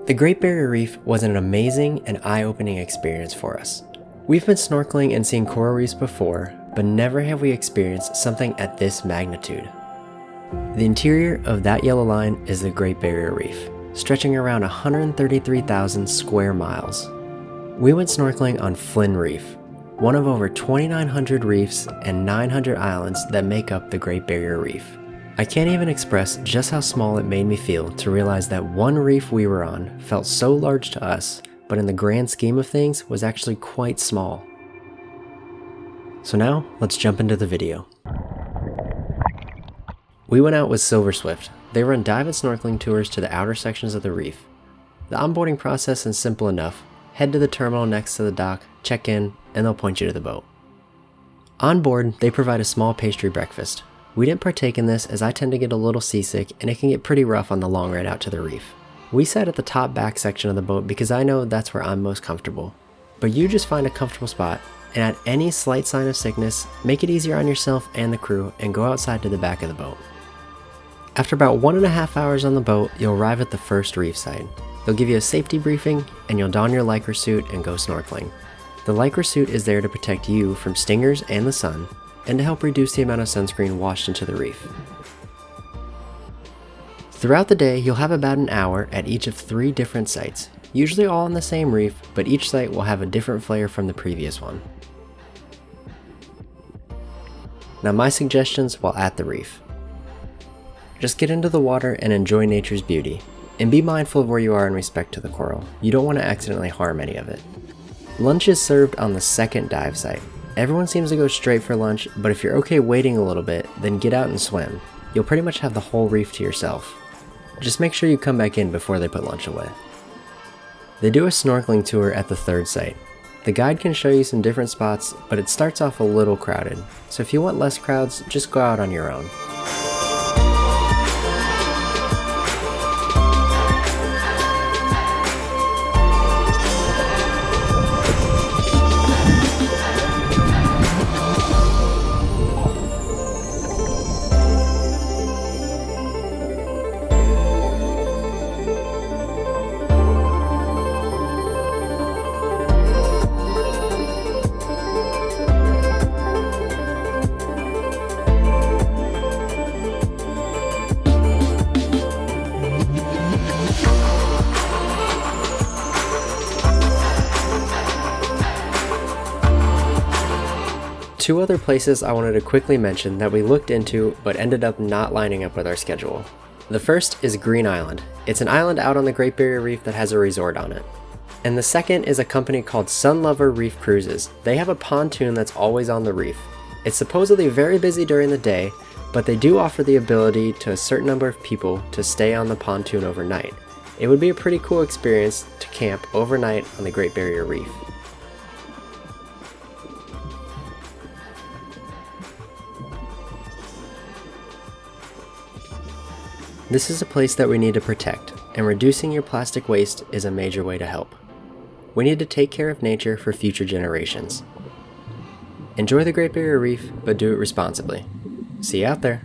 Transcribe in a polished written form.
The Great Barrier Reef was an amazing and eye-opening experience for us. We've been snorkeling and seeing coral reefs before, but never have we experienced something at this magnitude. The interior of that yellow line is the Great Barrier Reef, stretching around 133,000 square miles. We went snorkeling on Flynn Reef, one of over 2,900 reefs and 900 islands that make up the Great Barrier Reef. I can't even express just how small it made me feel to realize that one reef we were on felt so large to us, but in the grand scheme of things was actually quite small. So now, let's jump into the video. We went out with Silverswift. They run dive and snorkeling tours to the outer sections of the reef. The onboarding process is simple enough. Head to the terminal next to the dock, check in, and they'll point you to the boat. On board, they provide a small pastry breakfast. We didn't partake in this as I tend to get a little seasick and it can get pretty rough on the long ride out to the reef. We sat at the top back section of the boat because I know that's where I'm most comfortable. But you just find a comfortable spot, and at any slight sign of sickness, make it easier on yourself and the crew and go outside to the back of the boat. After about 1.5 hours on the boat, you'll arrive at the first reef site. They'll give you a safety briefing and you'll don your lycra suit and go snorkeling. The lycra suit is there to protect you from stingers and the sun, and to help reduce the amount of sunscreen washed into the reef. Throughout the day, you'll have about an hour at each of 3 different sites, usually all on the same reef, but each site will have a different flair from the previous one. Now my suggestions while at the reef. Just get into the water and enjoy nature's beauty, and be mindful of where you are in respect to the coral. You don't want to accidentally harm any of it. Lunch is served on the second dive site. Everyone seems to go straight for lunch, but if you're okay waiting a little bit, then get out and swim. You'll pretty much have the whole reef to yourself. Just make sure you come back in before they put lunch away. They do a snorkeling tour at the third site. The guide can show you some different spots, but it starts off a little crowded, so if you want less crowds, just go out on your own. Two other places I wanted to quickly mention that we looked into but ended up not lining up with our schedule. The first is Green Island. It's an island out on the Great Barrier Reef that has a resort on it. And the second is a company called Sunlover Reef Cruises. They have a pontoon that's always on the reef. It's supposedly very busy during the day, but they do offer the ability to a certain number of people to stay on the pontoon overnight. It would be a pretty cool experience to camp overnight on the Great Barrier Reef. This is a place that we need to protect, and reducing your plastic waste is a major way to help. We need to take care of nature for future generations. Enjoy the Great Barrier Reef, but do it responsibly. See you out there!